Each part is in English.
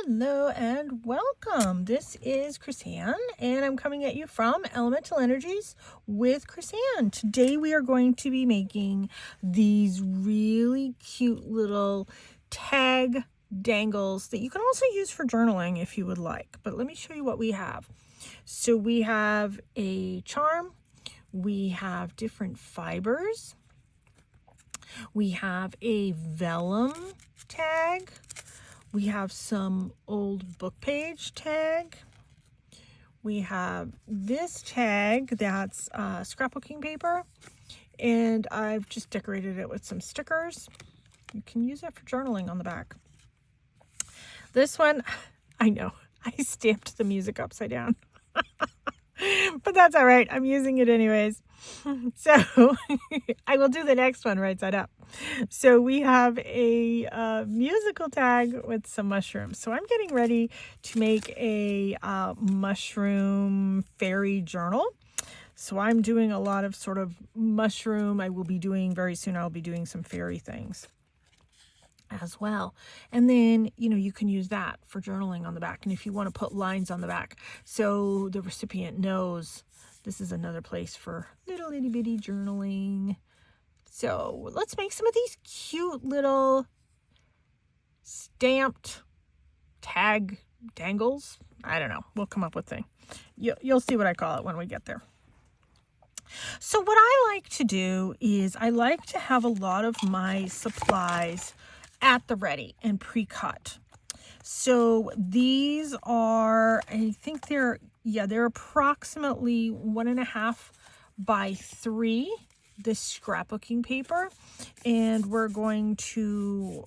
Hello and welcome. This is Chrisanne and I'm coming at you from Elemental Energies with Chrisanne. Today we are going to be making these really cute little tag dangles that you can also use for journaling if you would like. But let me show you what we have. So we have a charm, we have different fibers, we have a vellum tag, we have some old book page tag. We have this tag that's scrapbooking paper, and I've just decorated it with some stickers. You can use it for journaling on the back. This one, I know, I stamped the music upside down. But that's all right. I'm using it anyways. So I will do the next one right side up. So we have a musical tag with some mushrooms. So I'm getting ready to make a mushroom fairy journal. So I'm doing a lot of sort of mushroom. I will be doing very soon. I'll be doing some fairy things as well. And then, you can use that for journaling on the back. And if you want to put lines on the back, so the recipient knows this is another place for little itty bitty journaling. So let's make some of these cute little stamped tag dangles. I don't know. We'll come up with a thing. You'll see what I call it when we get there. So what I like to do is I like to have a lot of my supplies at the ready and pre-cut. So these are, I think they're approximately 1.5 by 3, this scrapbooking paper, and we're going to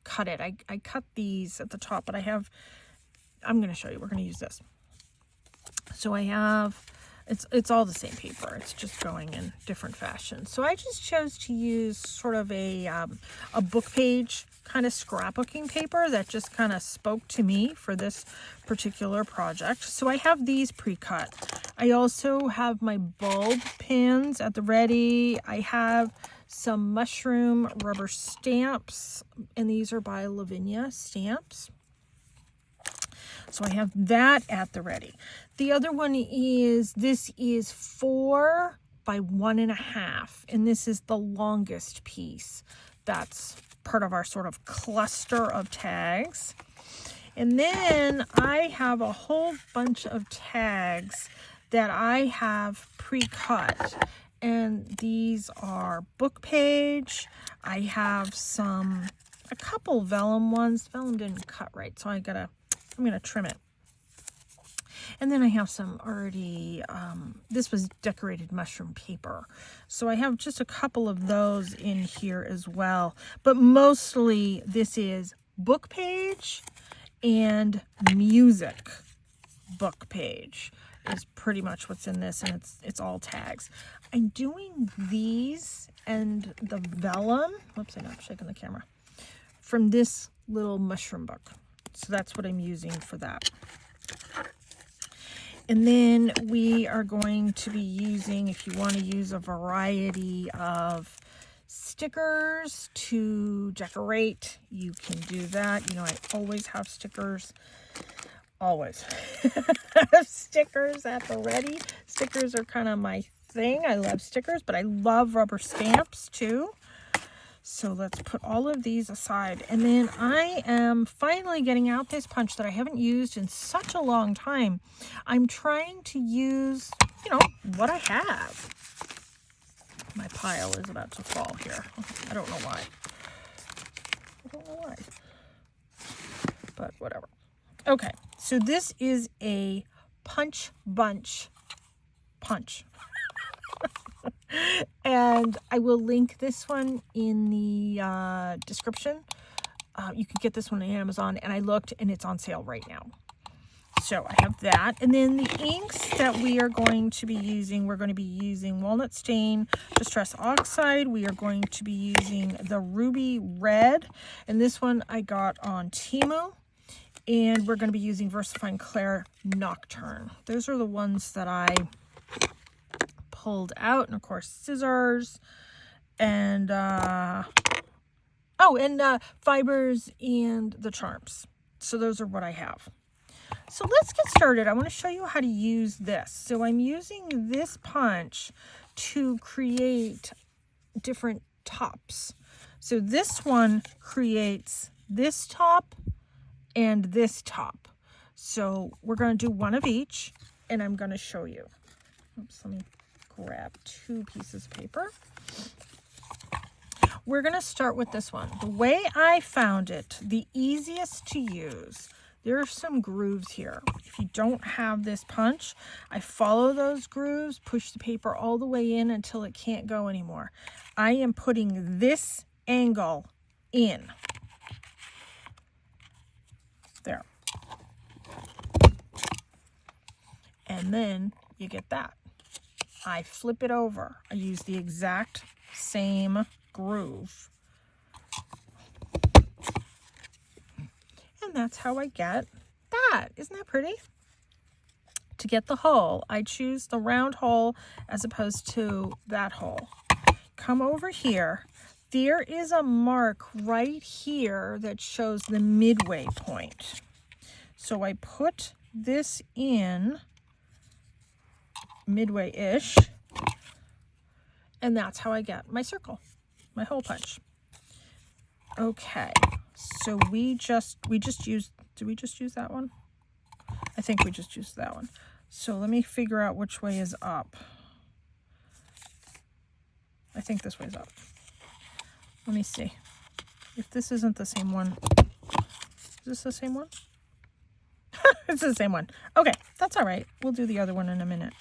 cut it. I cut these at the top, but I'm going to show you. We're going to use this. So I have, it's all the same paper. It's just going in different fashions. So I just chose to use sort of a book page kind of scrapbooking paper that just kind of spoke to me for this particular project. So I have these pre-cut. I also have my bulb pins at the ready. I have some mushroom rubber stamps, and these are by Lavinia Stamps. So I have that at the ready. The other one is, this is 4 by 1.5, and this is the longest piece. That's part of our sort of cluster of tags. And then I have a whole bunch of tags that I have pre-cut. And these are book page. I have a couple vellum ones. Vellum didn't cut right, so I'm gonna trim it. And then I have some already, this was decorated mushroom paper. So I have just a couple of those in here as well. But mostly this is book page and music book page is pretty much what's in this, and it's all tags. I'm doing these and the vellum, whoops, I'm shaking the camera, from this little mushroom book. So that's what I'm using for that. And then we are going to be using, if you want to use a variety of stickers to decorate, you can do that. I always have stickers. Always have stickers at the ready. Stickers are kind of my thing. I love stickers, but I love rubber stamps too. So let's put all of these aside. And then I am finally getting out this punch that I haven't used in such a long time. I'm trying to use, what I have. My pile is about to fall here. I don't know why. But whatever. Okay, so this is a punch bunch punch. And I will link this one in the description. You can get this one on Amazon, and I looked, and it's on sale right now. So I have that. And then the inks that we are going to be using, we're going to be using Walnut Stain Distress Oxide. We are going to be using the Ruby Red, and this one I got on Temu. And we're going to be using Versafine Claire Nocturne. Those are the ones that I pulled out, and of course scissors and fibers and the charms. So those are what I have. So let's get started. I want to show you how to use this. So I'm using this punch to create different tops. So this one creates this top and this top. So we're going to do one of each, and I'm going to show you. Oops, let me grab 2 pieces of paper. We're going to start with this one. The way I found it, the easiest to use, there are some grooves here. If you don't have this punch, I follow those grooves, push the paper all the way in until it can't go anymore. I am putting this angle in. There. And then you get that. I flip it over. I use the exact same groove. And that's how I get that. Isn't that pretty? To get the hole, I choose the round hole as opposed to that hole. Come over here. There is a mark right here that shows the midway point. So I put this in midway-ish, and that's how I get my circle, my hole punch. Okay, so we just used, did we just use that one? I think we just used that one. So let me figure out which way is up. I think this way's up. Let me see. If this isn't the same one, is this the same one? It's the same one. Okay, that's all right. We'll do the other one in a minute.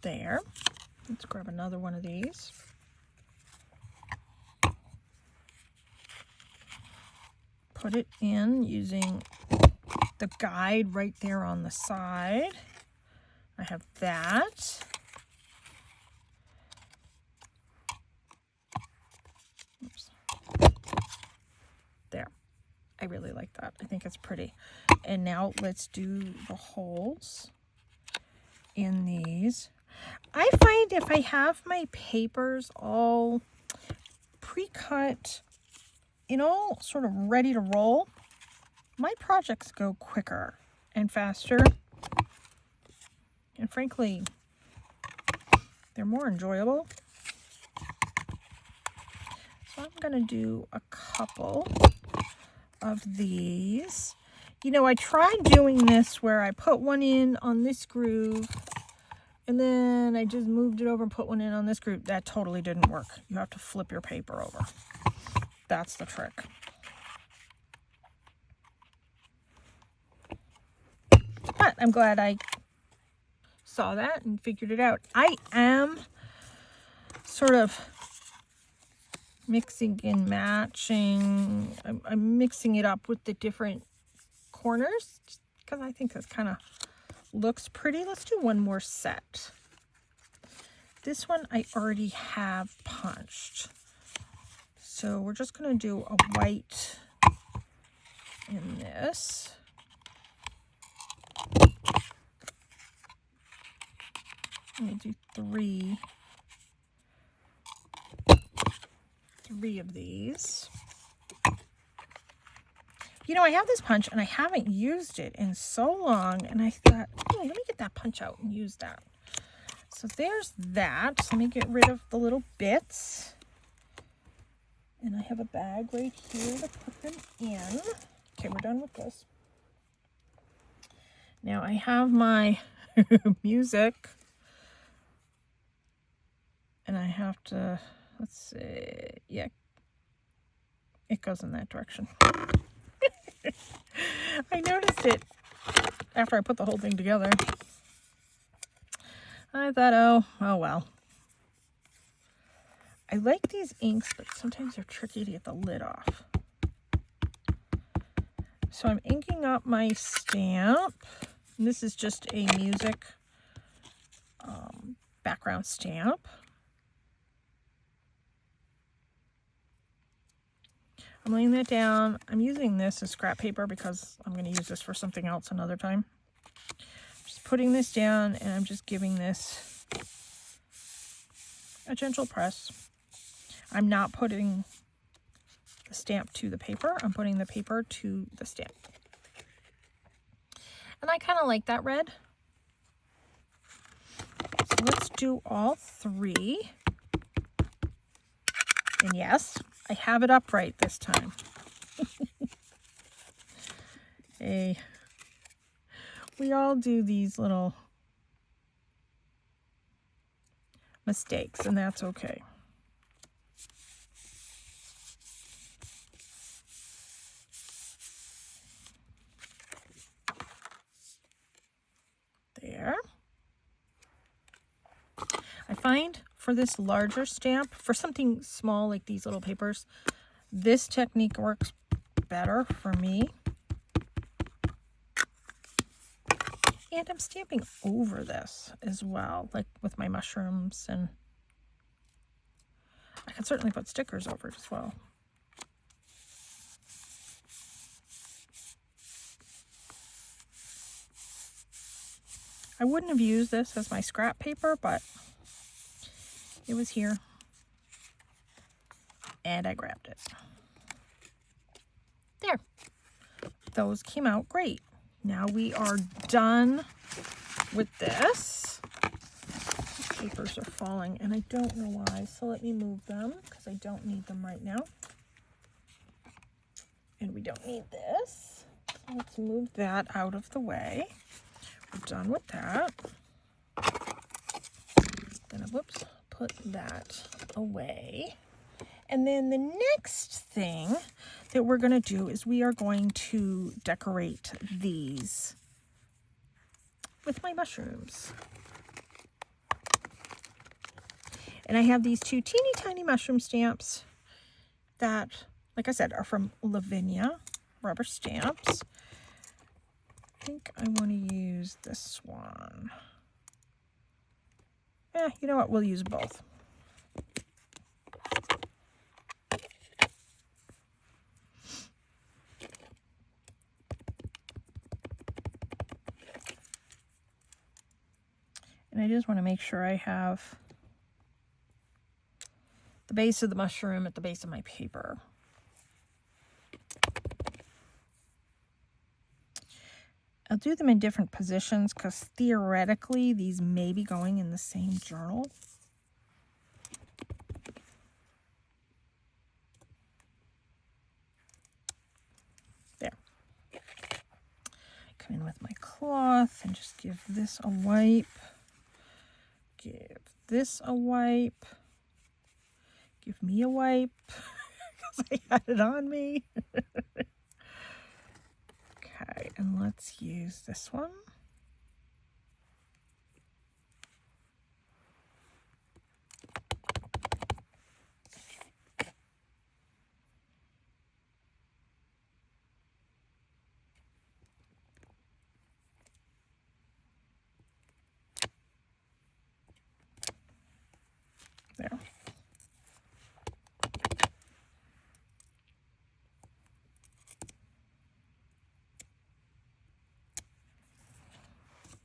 There. Let's grab another one of these. Put it in using the guide right there on the side. I have that. Oops. There. I really like that. I think it's pretty. And now let's do the holes in these. I find if I have my papers all pre-cut, sort of ready to roll, my projects go quicker and faster. And frankly, they're more enjoyable. So I'm going to do a couple of these. I tried doing this where I put one in on this groove, and then I just moved it over and put one in on this groove. That totally didn't work. You have to flip your paper over. That's the trick. But I'm glad I saw that and figured it out. I am sort of mixing and matching. I'm mixing it up with the different corners because I think this kind of looks pretty. Let's do one more set. This one I already have punched. So we're just going to do a white in this. Let me do three of these. I have this punch and I haven't used it in so long, and I thought, oh, let me get that punch out and use that. So there's that. So let me get rid of the little bits. And I have a bag right here to put them in. Okay, we're done with this. Now I have my music. And I have to, let's see, yeah, it goes in that direction. I noticed it after I put the whole thing together. I thought, oh well. I like these inks, but sometimes they're tricky to get the lid off. So I'm inking up my stamp. And this is just a music background stamp. I'm laying that down. I'm using this as scrap paper because I'm going to use this for something else another time. Just putting this down, and I'm just giving this a gentle press. I'm not putting the stamp to the paper. I'm putting the paper to the stamp. And I kind of like that red. So let's do all 3. And yes, I have it upright this time. Hey, we all do these little mistakes, and that's okay. There. I find for this larger stamp, for something small like these little papers, this technique works better for me. And I'm stamping over this as well, like with my mushrooms, and I can certainly put stickers over it as well. I wouldn't have used this as my scrap paper, but it was here, and I grabbed it. There. Those came out great. Now we are done with this. These papers are falling, and I don't know why, so let me move them, because I don't need them right now. And we don't need this. Let's move that out of the way. We're done with that. Then whoops, put that away. And then the next thing that we're going to do is we are going to decorate these with my mushrooms. And I have these 2 teeny tiny mushroom stamps that, like I said, are from Lavinia rubber stamps. I think I want to use this one. You know what? We'll use both. And I just want to make sure I have the base of the mushroom at the base of my paper. I'll do them in different positions because theoretically these may be going in the same journal. There. Come in with my cloth and just give this a wipe. Give this a wipe. Give me a wipe because I had it on me. Okay, and let's use this one. There.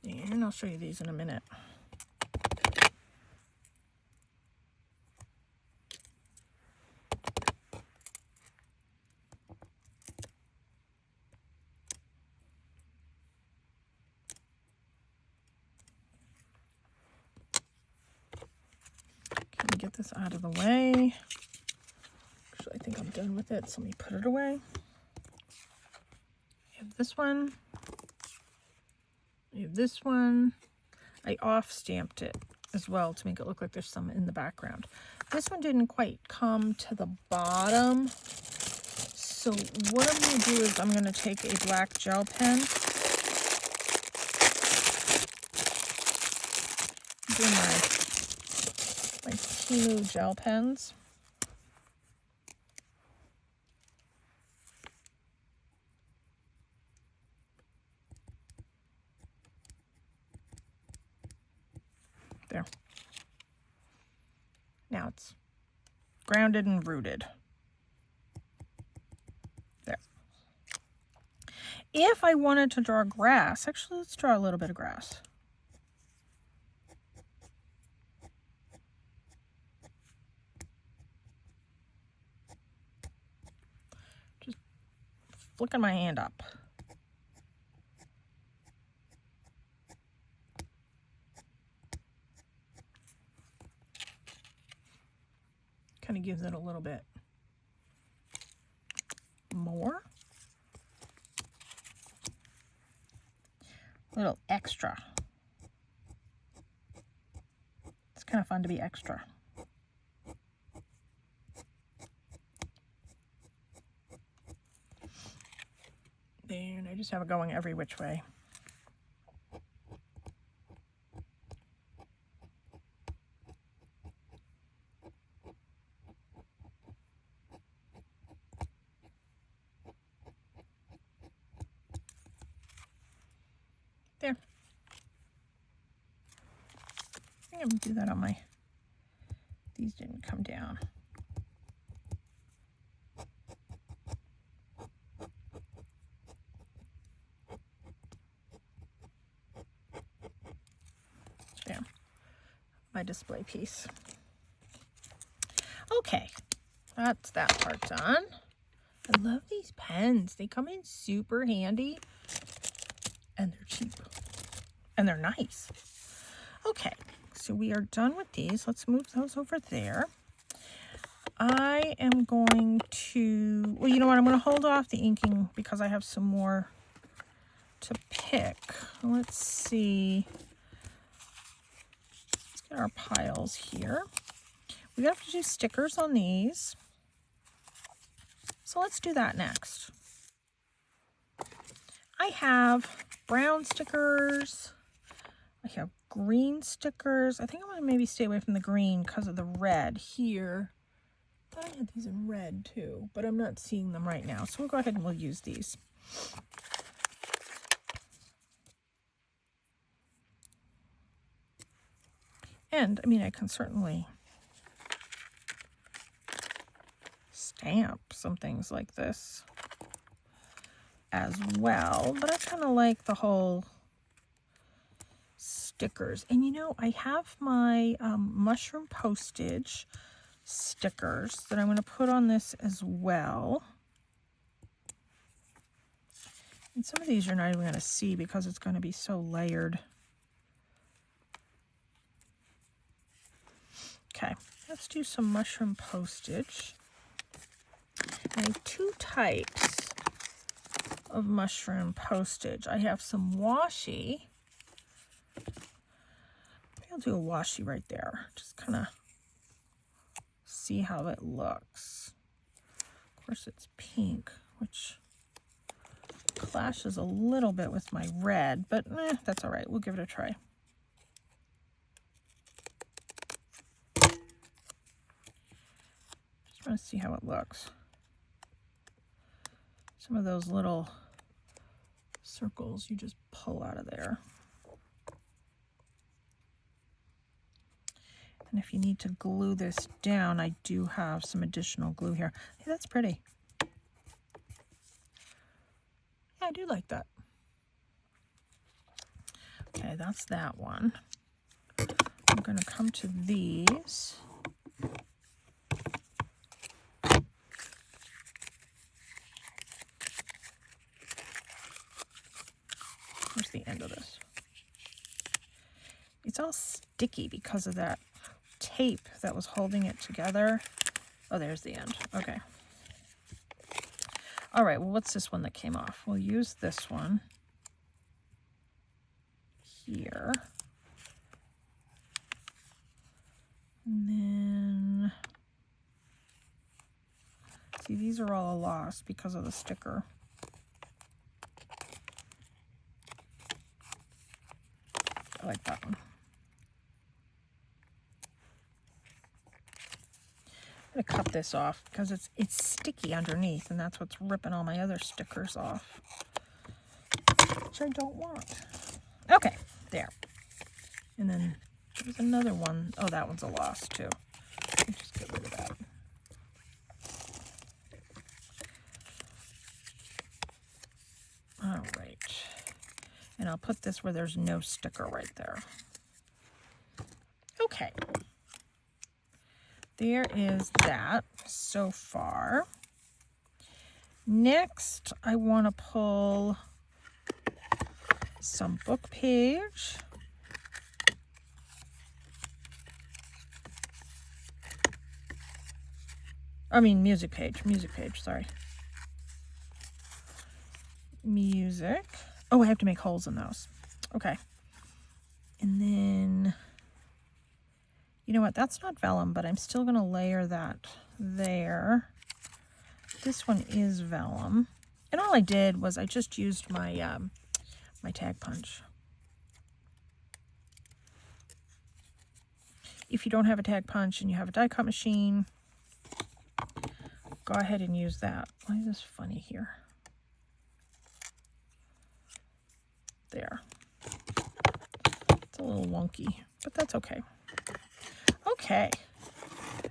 And I'll show you these in a minute. Can we get this out of the way? Actually, I think I'm done with it, so let me put it away. I have this one. I have this one. I off-stamped it as well to make it look like there's some in the background. This one didn't quite come to the bottom. So what I'm going to do is I'm going to take a black gel pen. Do my Timu gel pens. There. Now it's grounded and rooted. There. If I wanted to draw grass, actually let's draw a little bit of grass. flicking my hand up. Kind of gives it a little bit more. A little extra. It's kind of fun to be extra. And I just have it going every which way. There. I think I'm gonna do that on my, these didn't come down. There, my display piece. Okay, that's that part done. I love these pens. They come in super handy and they're cheap and they're nice. Okay, so we are done with these. Let's move those over there. I am going to, well, you know what? I'm going to hold off the inking because I have some more to pick. Let's see. Let's get our piles here. We have to do stickers on these. So let's do that next. I have brown stickers. I have green stickers. I think I'm going to maybe stay away from the green because of the red here. I thought I had these in red too, but I'm not seeing them right now. So we'll go ahead and we'll use these. And I mean, I can certainly stamp some things like this as well, but I kind of like the whole stickers. And you know, I have my mushroom postage stickers that I'm going to put on this as well. And some of these you're not even going to see because it's going to be so layered. Okay, let's do some mushroom postage. I have two types of mushroom postage. I have some washi. Maybe I'll do a washi right there. Just kind of see how it looks. Of course, it's pink, which clashes a little bit with my red, but that's all right. We'll give it a try. Just want to see how it looks. Some of those little circles you just pull out of there. And if you need to glue this down, I do have some additional glue here. Hey, that's pretty. Yeah, I do like that. Okay, that's that one. I'm going to come to these. Where's the end of this? It's all sticky because of that tape that was holding it together. Oh, there's the end. Okay. All right, well, what's this one that came off? We'll use this one here. And then, see, these are all a loss because of the sticker. I like that one. I'm going to cut this off because it's sticky underneath, and that's what's ripping all my other stickers off, which I don't want. Okay, there. And then there's another one. Oh, that one's a loss too. I'll just get rid of that. All right. And I'll put this where there's no sticker right there. Okay. There is that so far. Next, I want to pull some book page. I mean, music page, sorry. Music. Oh, I have to make holes in those. Okay. And then, you know what? That's not vellum, but I'm still going to layer that there. This one is vellum. And all I did was I just used my, my tag punch. If you don't have a tag punch and you have a die cut machine, go ahead and use that. Why is this funny here? There. It's a little wonky, but that's okay. Okay.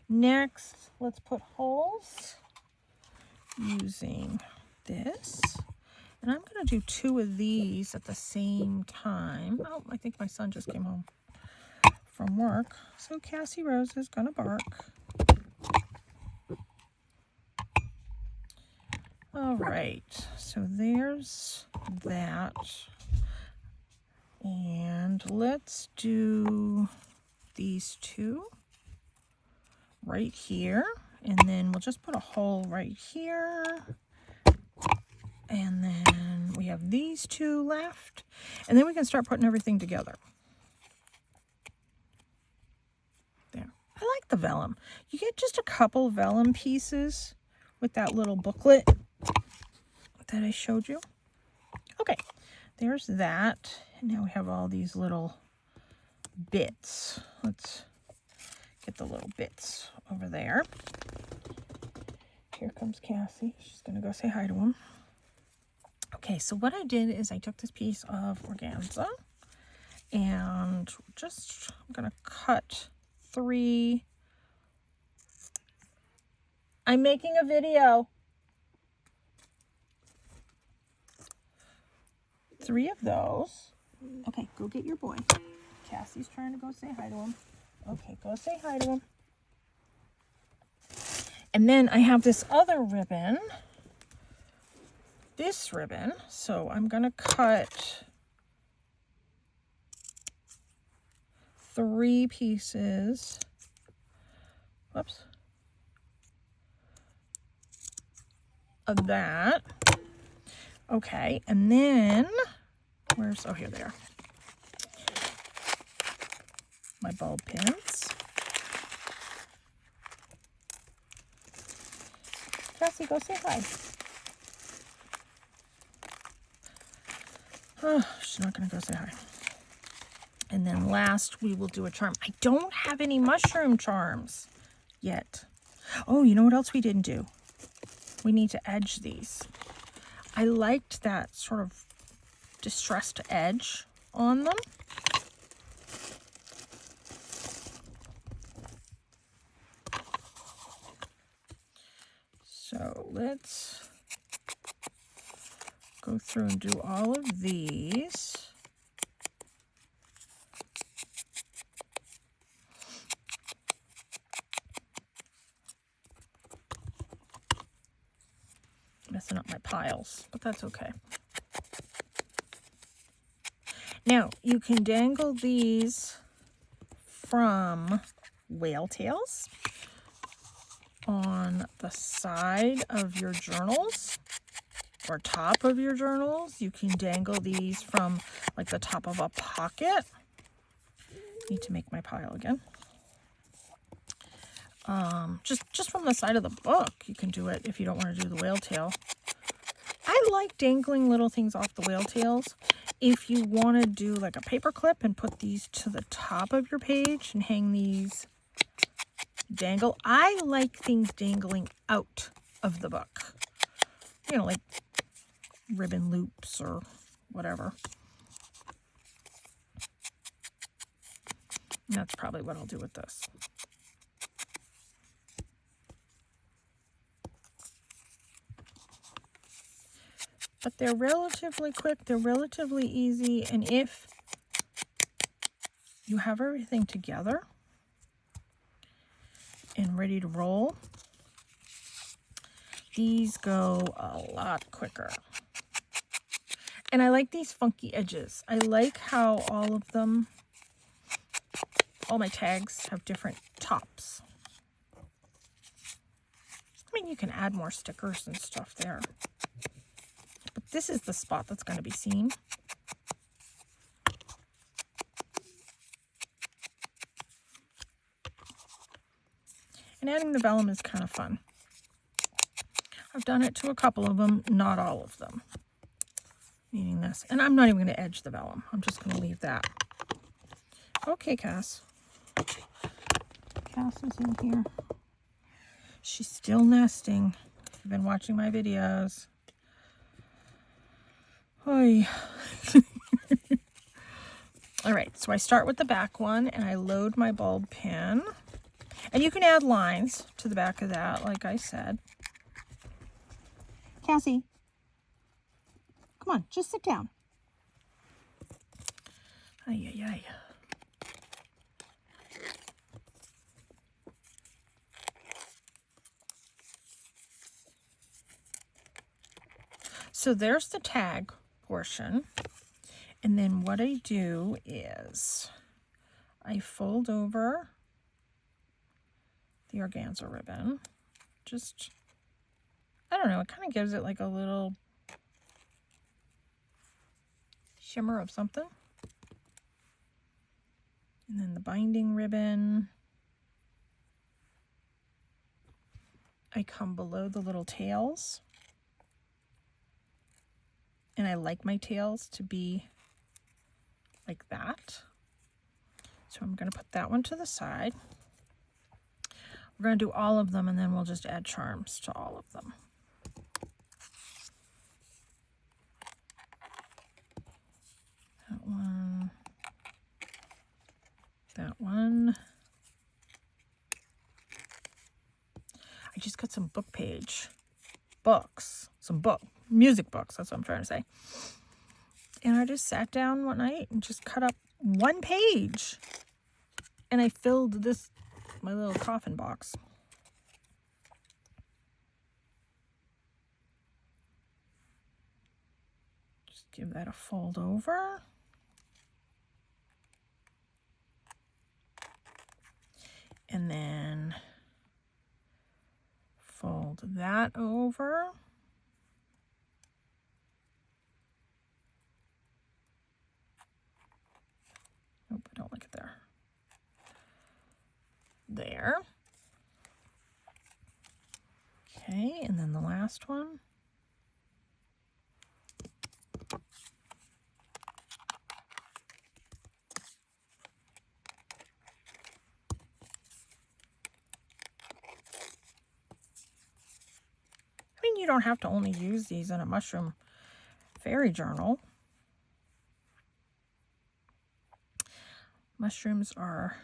Next, let's put holes using this. And I'm going to do 2 of these at the same time. Oh, I think my son just came home from work. So Cassie Rose is going to bark. All right. So there's that. And let's do these 2 right here. And then we'll just put a hole right here. And then we have these 2 left. And then we can start putting everything together. There. I like the vellum. You get just a couple vellum pieces with that little booklet that I showed you. Okay, there's that. And now we have all these little bits. Let's get the little bits over there. Here comes Cassie. She's going to go say hi to him. Okay, so what I did is I took this piece of organza and I'm going to cut 3. I'm making a video. 3 of those. Okay, go get your boy. Cassie's trying to go say hi to him. Okay, go say hi to him. And then I have this other ribbon. This ribbon. So I'm going to cut 3 pieces. Whoops. Of that. Okay, and then oh, here they are. My bulb pins. Cassie, go say hi. Oh, she's not going to go say hi. And then last, we will do a charm. I don't have any mushroom charms yet. Oh, you know what else we didn't do? We need to edge these. I liked that sort of distressed edge on them. So let's go through and do all of these. Messing up my piles, but that's okay. Now, you can dangle these from whale tails on the side of your journals or top of your journals. You can dangle these from like the top of a pocket. Need to make my pile again. Just from the side of the book, you can do it if you don't want to do the whale tail. I like dangling little things off the whale tails. If you want to do like a paper clip and put these to the top of your page and hang these dangle. I like things dangling out of the book. You know, like ribbon loops or whatever. And that's probably what I'll do with this. But they're relatively quick, they're relatively easy, and if you have everything together and ready to roll, these go a lot quicker. And I like these funky edges. I like how all of them, all my tags have different tops. I mean, you can add more stickers and stuff there. But this is the spot that's going to be seen. And adding the vellum is kind of fun. I've done it to a couple of them, not all of them. Meaning this. And I'm not even going to edge the vellum. I'm just going to leave that. Okay, Cass. Cass is in here. She's still nesting. If you've been watching my videos. Oy. All right, so I start with the back one and I load my bulb pin. And you can add lines to the back of that, like I said. Cassie, come on, just sit down. Ay, ay, ay. So there's the tag portion. And then what I do is I fold over the organza ribbon. Just, I don't know, it kind of gives it like a little shimmer of something. And then the binding ribbon. I come below the little tails. And I like my tails to be like that. So I'm going to put that one to the side. We're going to do all of them and then we'll just add charms to all of them. That one. That one. I just got some book page books. Music books, that's what I'm trying to say. And I just sat down one night and just cut up one page. And I filled this, my little coffin box. Just give that a fold over. And then fold that over. Nope, I don't like it there. There. Okay, and then the last one. I mean, you don't have to only use these in a mushroom fairy journal. Mushrooms are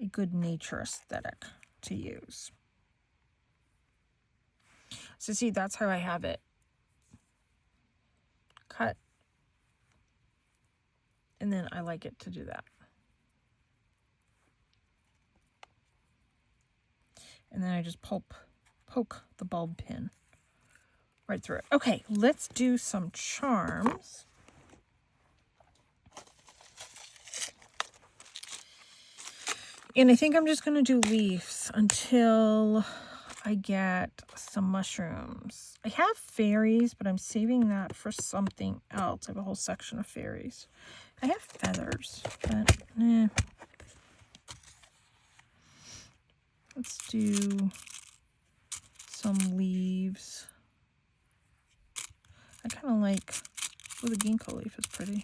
a good nature aesthetic to use. So see, that's how I have it cut. And then I like it to do that. And then I just poke the bulb pin right through it. Okay, let's do some charms. And I think I'm just going to do leaves until I get some mushrooms. I have fairies, but I'm saving that for something else. I have a whole section of fairies. I have feathers, but let's do some leaves. I kind of like, oh, the ginkgo leaf is pretty.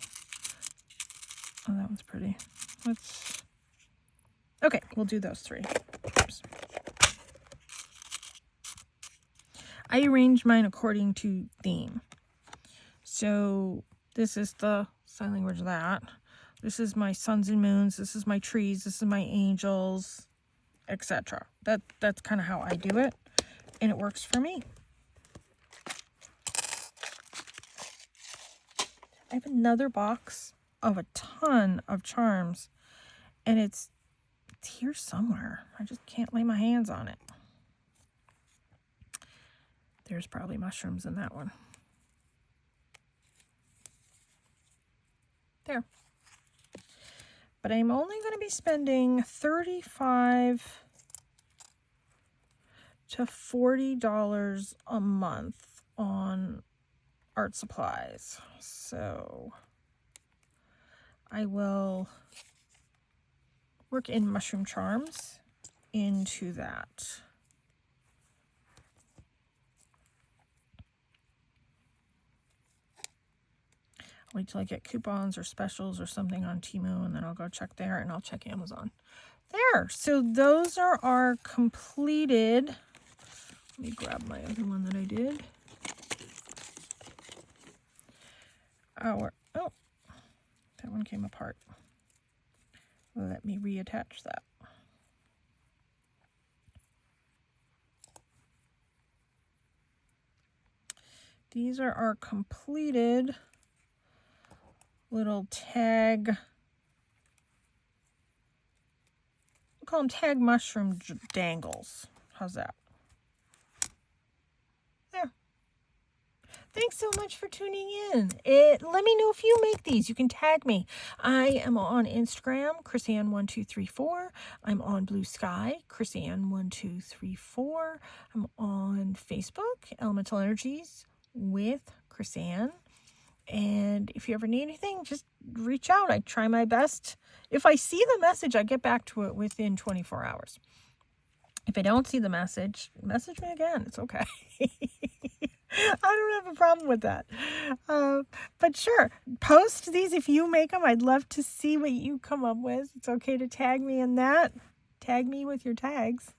Oh, that one's pretty. Okay, we'll do those three. Oops. I arranged mine according to theme. So this is the sign language of that. This is my suns and moons. This is my trees. This is my angels, etc. That's kind of how I do it, and it works for me. I have another box of a ton of charms, and it's here somewhere. I just can't lay my hands on it. There's probably mushrooms in that one. There. But I'm only going to be spending $35 to $40 a month on art supplies. So I will work in mushroom charms into that. Wait till I get coupons or specials or something on Temu, and then I'll go check there, and I'll check Amazon. There. So those are our completed. Let me grab my other one that I did. Oh, that one came apart. Let me reattach that. These are our completed little tag. We'll call them tag mushroom dangles. How's that? There. Thanks so much for tuning in. Let me know if you make these. You can tag me. I am on Instagram, ChrisAnne1234. I'm on Blue Sky, ChrisAnne1234. I'm on Facebook, Elemental Energies with ChrisAnne. And if you ever need anything, just reach out. I try my best. If I see the message, I get back to it within 24 hours. If I don't see the message me again. It's okay. I don't have a problem with that. But sure, post these if you make them. I'd love to see what you come up with. It's okay to tag me in that. Tag me with your tags.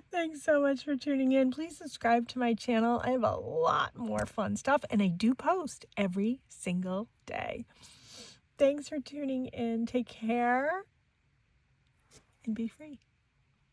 Thanks so much for tuning in. Please subscribe to my channel. I have a lot more fun stuff, and I do post every single day. Thanks for tuning in. Take care and be free.